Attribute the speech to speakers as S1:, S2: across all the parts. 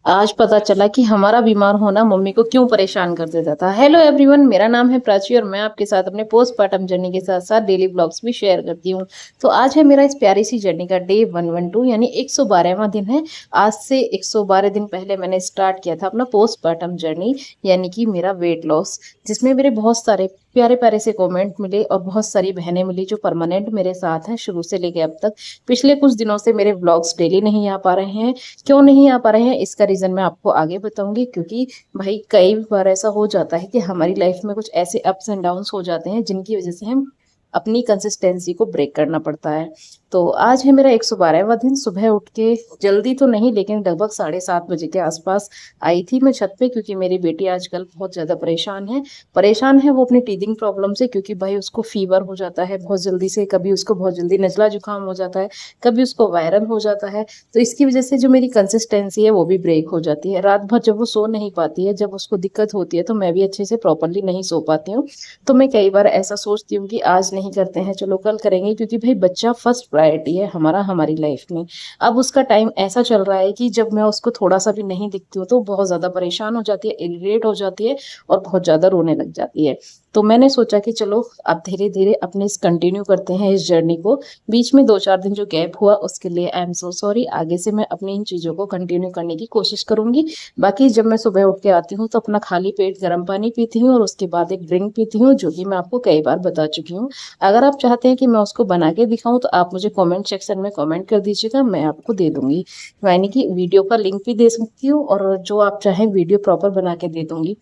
S1: आज पता चला कि हमारा बीमार होना मम्मी को क्यों परेशान कर देता था। हेलो एवरीवन, मेरा नाम है प्राची और मैं आपके साथ अपने पोस्टपार्टम जर्नी के साथ साथ डेली ब्लॉग्स भी शेयर करती हूँ। तो आज है मेरा इस प्यारी सी जर्नी का डे 112 यानी 112वां दिन है। आज से 112 दिन पहले मैंने स्टार्ट किया था अपना पोस्टपार्टम जर्नी यानी कि मेरा वेट लॉस, जिसमें मेरे बहुत सारे प्यारे प्यारे से कमेंट मिले और बहुत सारी बहनें मिली जो परमानेंट मेरे साथ हैं शुरू से लेके अब तक। पिछले कुछ दिनों से मेरे व्लॉग्स डेली नहीं आ पा रहे हैं। क्यों नहीं आ पा रहे हैं इसका रीजन मैं आपको आगे बताऊंगी, क्योंकि भाई कई बार ऐसा हो जाता है कि हमारी लाइफ में कुछ ऐसे अप्स एंड डाउन्स हो जाते हैं जिनकी वजह से हम अपनी कंसिस्टेंसी को ब्रेक करना पड़ता है। तो आज है मेरा 112वां दिन। सुबह उठ के जल्दी तो नहीं लेकिन लगभग 7:30 बजे के आसपास आई थी मैं छत पे, क्योंकि मेरी बेटी आजकल बहुत ज़्यादा परेशान है वो अपनी टीथिंग प्रॉब्लम से, क्योंकि भाई उसको फीवर हो जाता है बहुत जल्दी से, कभी उसको बहुत जल्दी नज़ला जुकाम हो जाता है, कभी उसको वायरल हो जाता है। तो इसकी वजह से जो मेरी कंसिस्टेंसी है वो भी ब्रेक हो जाती है। रात भर जब वो सो नहीं पाती है, जब उसको दिक्कत होती है, तो मैं भी अच्छे से प्रॉपरली नहीं सो पाती हूँ। तो मैं कई बार ऐसा सोचती हूँ कि आज नहीं करते हैं, चलो कल करेंगे, क्योंकि भाई बच्चा फर्स्ट प्रायोरिटी है हमारा हमारी लाइफ में। अब उसका टाइम ऐसा चल रहा है कि जब मैं उसको थोड़ा सा भी नहीं दिखती हूँ तो बहुत ज़्यादा परेशान हो जाती है, इरिटेट हो जाती है और बहुत ज़्यादा रोने लग जाती है। तो मैंने सोचा कि चलो अब धीरे धीरे अपने इस कंटिन्यू करते हैं इस जर्नी को। बीच में 2-4 दिन जो गैप हुआ उसके लिए आई एम सो सॉरी। आगे से मैं अपनी इन चीज़ों को कंटिन्यू करने की कोशिश करूंगी। बाकी जब मैं सुबह उठ के आती हूँ तो अपना खाली पेट गर्म पानी पीती हूँ और उसके बाद एक ड्रिंक पीती हूँ, जो कि मैं आपको कई बार बता चुकी हूँ। अगर आप चाहते हैं कि मैं उसको बना के दिखाऊं तो आप मुझे कमेंट सेक्शन में कमेंट कर दीजिएगा, मैं आपको दे दूंगी। यानी कि वीडियो का लिंक भी दे सकती हूँ और जो आप चाहें वीडियो प्रॉपर बना के दे दूंगी।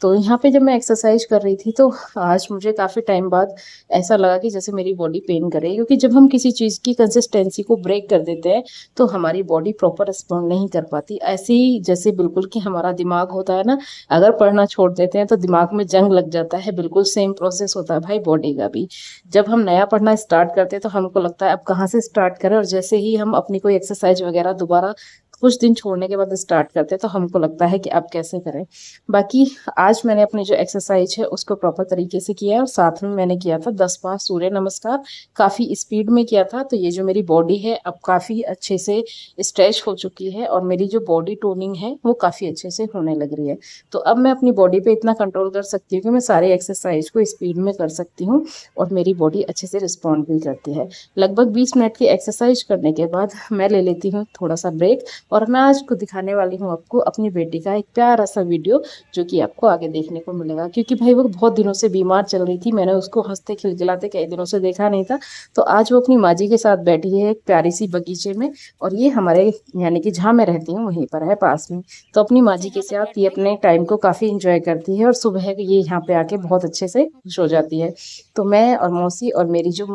S1: तो यहाँ पे जब मैं एक्सरसाइज कर रही थी तो आज मुझे काफ़ी टाइम बाद ऐसा लगा कि जैसे मेरी बॉडी पेन कर रही है, क्योंकि जब हम किसी चीज़ की कंसिस्टेंसी को ब्रेक कर देते हैं तो हमारी बॉडी प्रॉपर रिस्पॉन्ड नहीं कर पाती। ऐसे ही जैसे बिल्कुल कि हमारा दिमाग होता है ना, अगर पढ़ना छोड़ देते हैं तो दिमाग में जंग लग जाता है, बिल्कुल सेम प्रोसेस होता है भाई बॉडी का भी। जब हम नया पढ़ना स्टार्ट करते हैं तो हमको लगता है अब कहाँ से स्टार्ट करें, और जैसे ही हम अपनी कोई एक्सरसाइज वगैरह दोबारा कुछ दिन छोड़ने के बाद स्टार्ट करते हैं तो हमको लगता है कि अब कैसे करें। बाकी आज मैंने अपनी जो एक्सरसाइज है उसको प्रॉपर तरीके से किया है और साथ में मैंने किया था 10 बार सूर्य नमस्कार। काफ़ी स्पीड में किया था, तो ये जो मेरी बॉडी है अब काफ़ी अच्छे से स्ट्रेच हो चुकी है और मेरी जो बॉडी टोनिंग है वो काफ़ी अच्छे से होने लग रही है। तो अब मैं अपनी बॉडी पे इतना कंट्रोल कर सकती हूँ कि मैं सारे एक्सरसाइज को स्पीड में कर सकती हूँ और मेरी बॉडी अच्छे से रिस्पॉन्ड भी करती है। लगभग 20 मिनट की एक्सरसाइज करने के बाद मैं ले लेती हूँ थोड़ा सा ब्रेक, और मैं आज को दिखाने वाली हूँ आपको अपनी बेटी का एक प्यारा सा वीडियो, जो कि आपको आगे देखने को मिलेगा। क्योंकि भाई वो बहुत दिनों से बीमार चल रही थी, मैंने उसको हंसते खिलखिलाते कई दिनों से देखा नहीं था। तो आज वो अपनी माँ जी के साथ बैठी है एक प्यारी सी बगीचे में, और ये हमारे यानी कि जहाँ मैं रहती हूँ वहीं पर है पास में। तो अपनी माँ जी के साथ ये अपने टाइम को काफ़ी इंजॉय करती है और सुबह ये यहाँ पे आके बहुत अच्छे से खुश हो जाती है। तो मैं और मौसी और मेरी जो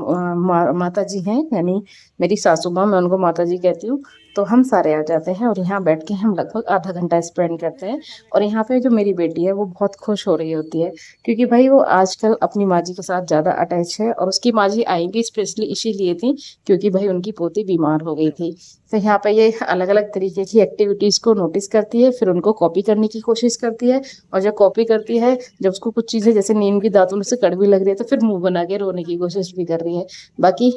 S1: माता जी हैं, यानी मेरी सासू माँ, मैं उनको माता जी कहती हूँ, तो हम सारे आ जाते हैं और यहाँ बैठ के हम लगभग आधा घंटा स्पेंड करते हैं। और यहाँ पे जो मेरी बेटी है वो बहुत खुश हो रही होती है, क्योंकि भाई वो आजकल अपनी माँ जी के साथ ज़्यादा अटैच है, और उसकी माँ जी आई भी स्पेशली इसीलिए थी क्योंकि भाई उनकी पोती बीमार हो गई थी। तो यहाँ पे ये अलग अलग तरीके की एक्टिविटीज़ को नोटिस करती है, फिर उनको कॉपी करने की कोशिश करती है, और जब कॉपी करती है, जब उसको कुछ चीज़ें जैसे नीम की दातुन से कड़वी लग रही है तो फिर मुंह बना के रोने की कोशिश भी कर रही है। बाकी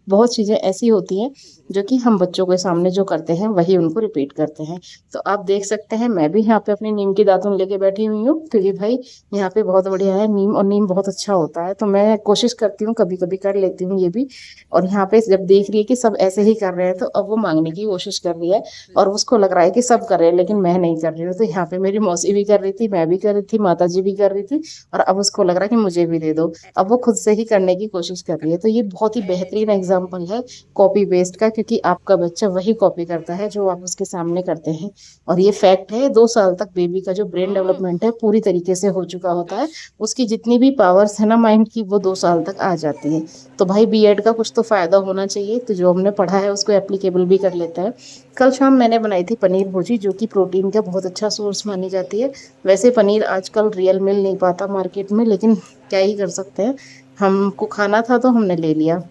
S1: बहुत चीज़ें ऐसी होती हैं जो कि हम बच्चों के सामने जो करते हैं वही उनको रिपीट करते हैं। तो आप देख सकते हैं मैं भी यहाँ पे अपनी नीम की दातुन लेके बैठी हुई हूँ, क्योंकि भाई यहाँ पे बहुत बढ़िया है नीम, और नीम बहुत अच्छा होता है, तो मैं कोशिश करती हूँ कभी कभी कर लेती हूँ ये भी। और यहाँ पे जब देख रही है कि सब ऐसे ही कर रहे हैं तो अब वो मांगने की कोशिश कर रही है, और उसको लग रहा है कि सब कर रहे हैं लेकिन मैं नहीं कर रही हूँ। तो यहाँ पे मेरी मौसी भी कर रही थी, मैं भी कर रही थी, माता जी भी कर रही थी, और अब उसको लग रहा है कि मुझे भी दे दो। अब वो खुद से ही करने की कोशिश कर रही है। तो ये बहुत ही बेहतरीन एग्जाम्पल है कॉपी पेस्ट का, क्योंकि आपका बच्चा वही कॉपी करता है जो आप उसके सामने करते हैं। और ये फैक्ट है, 2 साल तक बेबी का जो ब्रेन डेवलपमेंट है पूरी तरीके से हो चुका होता है। उसकी जितनी भी पावर्स है ना माइंड की, वो 2 साल तक आ जाती है। तो भाई बीएड का कुछ तो फायदा होना चाहिए, तो जो हमने पढ़ा है उसको एप्लीकेबल भी कर लेता है। कल शाम मैंने बनाई थी पनीर भुर्जी, जो कि प्रोटीन का बहुत अच्छा सोर्स मानी जाती है। वैसे पनीर आजकल रियल मिल नहीं पाता मार्केट में, लेकिन क्या ही कर सकते हैं, हमको खाना था तो हमने ले लिया।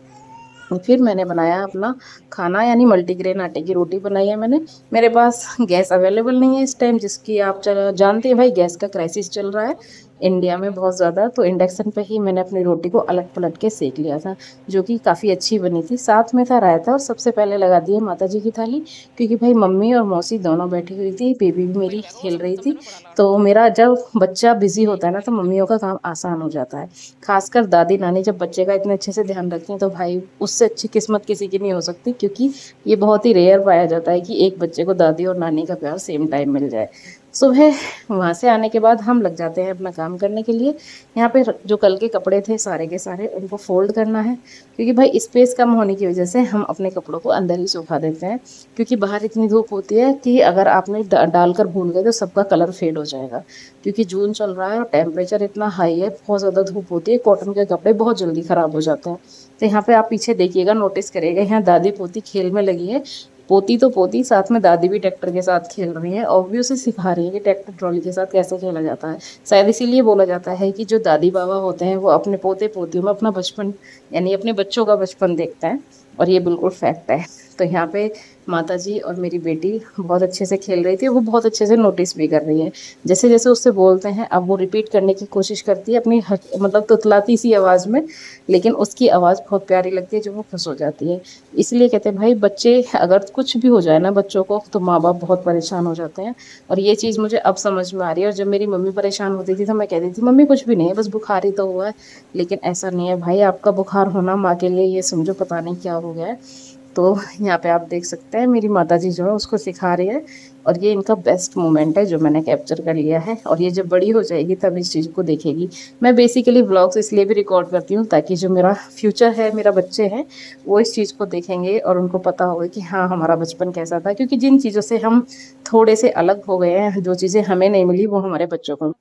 S1: फिर मैंने बनाया अपना खाना, यानी मल्टीग्रेन आटे की रोटी बनाई है मैंने। मेरे पास गैस अवेलेबल नहीं है इस टाइम, जिसकी आप जानते हैं भाई गैस का क्राइसिस चल रहा है। इंडिया में बहुत ज़्यादा, तो इंडक्शन पे ही मैंने अपनी रोटी को अलट पलट के सेक लिया था, जो कि काफ़ी अच्छी बनी थी। साथ में था रायता और सबसे पहले लगा दिए माता जी की थाली, क्योंकि भाई मम्मी और मौसी दोनों बैठी हुई थी, बेबी भी मेरी खेल रही थी। तो मेरा जब बच्चा बिजी होता है ना तो मम्मियों का काम आसान हो जाता है। खासकर दादी नानी जब बच्चे का इतने अच्छे से ध्यान रखती हैं तो भाई उससे अच्छी किस्मत किसी की नहीं हो सकती, क्योंकि ये बहुत ही रेयर पाया जाता है कि एक बच्चे को दादी और नानी का प्यार सेम टाइम मिल जाए। सुबह वहाँ से आने के बाद हम लग जाते हैं अपना काम करने के लिए। यहाँ पे जो कल के कपड़े थे सारे के सारे उनको फोल्ड करना है, क्योंकि भाई स्पेस कम होने की वजह से हम अपने कपड़ों को अंदर ही सुखा देते हैं, क्योंकि बाहर इतनी धूप होती है कि अगर आपने डालकर भूल गए तो सबका कलर फेड हो जाएगा। क्योंकि जून चल रहा है और टेम्परेचर इतना हाई है, बहुत ज़्यादा धूप होती है, कॉटन के कपड़े बहुत जल्दी ख़राब हो जाते हैं। तो यहाँ पे आप पीछे देखिएगा, नोटिस करिएगा, यहाँ दादी पोती खेल में लगी है। पोती तो पोती, साथ में दादी भी ट्रैक्टर के साथ खेल रही है और भी उसे सिखा रही है कि ट्रैक्टर ट्रॉली के साथ कैसे खेला जाता है। शायद इसीलिए बोला जाता है कि जो दादी बाबा होते हैं वो अपने पोते पोतियों में अपना बचपन, यानी अपने बच्चों का बचपन देखते हैं, और ये बिल्कुल फैक्ट है। तो यहाँ पे माता जी और मेरी बेटी बहुत अच्छे से खेल रही थी, वो बहुत अच्छे से नोटिस भी कर रही है। जैसे जैसे उससे बोलते हैं अब वो रिपीट करने की कोशिश करती है अपनी मतलब तुतलाती सी आवाज़ में, लेकिन उसकी आवाज़ बहुत प्यारी लगती है जो वो खुश हो जाती है। इसलिए कहते हैं भाई बच्चे अगर कुछ भी हो जाए ना बच्चों को तो माँ बाप बहुत परेशान हो जाते हैं, और ये चीज़ मुझे अब समझ में आ रही है। और जब मेरी मम्मी परेशान होती थी तो मैं कहती थी मम्मी कुछ भी नहीं है, बस बुखार ही तो हुआ है। लेकिन ऐसा नहीं है भाई, आपका बुखार होना माँ के लिए ये समझो पता नहीं क्या हो गया है। तो यहाँ पे आप देख सकते हैं मेरी माताजी जो है उसको सिखा रही है, और ये इनका बेस्ट मोमेंट है जो मैंने कैप्चर कर लिया है, और ये जब बड़ी हो जाएगी तब इस चीज़ को देखेगी। मैं बेसिकली व्लॉग्स इसलिए भी रिकॉर्ड करती हूँ ताकि जो मेरा फ्यूचर है, मेरा बच्चे हैं, वो इस चीज़ को देखेंगे और उनको पता होगा कि हाँ हमारा बचपन कैसा था। क्योंकि जिन चीज़ों से हम थोड़े से अलग हो गए हैं, जो चीज़ें हमें नहीं मिली वो हमारे बच्चों को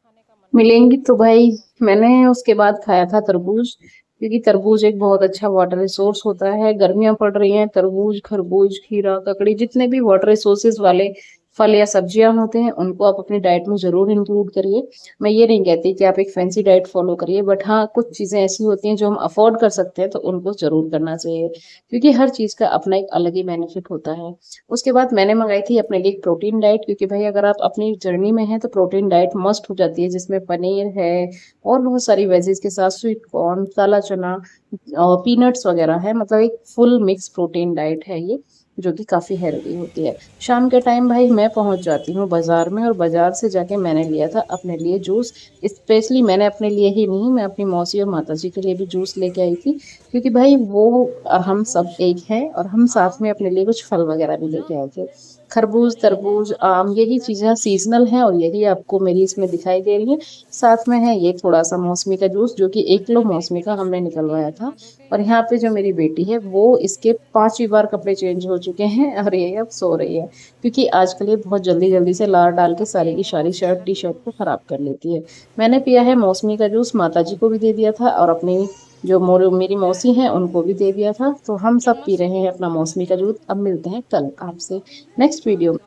S1: मिलेंगी। तो भाई मैंने उसके बाद खाया था तरबूज, क्योंकि तरबूज एक बहुत अच्छा वाटर रिसोर्स होता है। गर्मियां पड़ रही हैं, तरबूज, खरबूज, खीरा, ककड़ी, जितने भी वाटर रिसोर्सेज वाले फल या सब्जियां होते हैं उनको आप अपनी डाइट में जरूर इंक्लूड करिए। मैं ये नहीं कहती कि आप एक फैंसी डाइट फॉलो करिए, बट हाँ कुछ चीजें ऐसी होती हैं जो हम अफोर्ड कर सकते हैं तो उनको जरूर करना चाहिए, क्योंकि हर चीज का अपना एक अलग ही बेनिफिट होता है। उसके बाद मैंने मंगाई थी अपने लिए प्रोटीन डाइट, क्योंकि भाई अगर आप अपनी जर्नी में हैं तो प्रोटीन डाइट मस्ट हो जाती है, जिसमें पनीर है और बहुत सारी वेजीज के साथ स्वीट कॉर्न, काला चना और पीनट्स वगैरह है। मतलब एक फुल मिक्स प्रोटीन डाइट है ये, जो कि काफ़ी हेल्दी होती है। शाम के टाइम भाई मैं पहुंच जाती हूँ बाज़ार में, और बाज़ार से जाके मैंने लिया था अपने लिए जूस। स्पेशली मैंने अपने लिए ही नहीं, मैं अपनी मौसी और माताजी के लिए भी जूस लेके आई थी, क्योंकि भाई वो और हम सब एक हैं, और हम साथ में अपने लिए कुछ फल वगैरह भी लेके आए थे। खरबूज, तरबूज, आम, यही चीज़ें सीजनल हैं और यही आपको मेरी इसमें दिखाई दे रही हैं। साथ में है ये थोड़ा सा मौसमी का जूस, जो कि 1 किलो मौसमी का हमने निकलवाया था। और यहाँ पे जो मेरी बेटी है वो इसके 5वीं बार कपड़े चेंज हो चुके हैं और ये अब सो रही है, क्योंकि आजकल ये बहुत जल्दी जल्दी से लार डाल के सारी की सारी शर्ट टी शर्ट को ख़राब कर लेती है। मैंने पिया है मौसमी का जूस, माता जी को भी दे दिया था और अपनी जो मेरी मौसी हैं उनको भी दे दिया था। तो हम सब पी रहे हैं अपना मौसमी का जूस। अब मिलते हैं कल आपसे नेक्स्ट वीडियो में।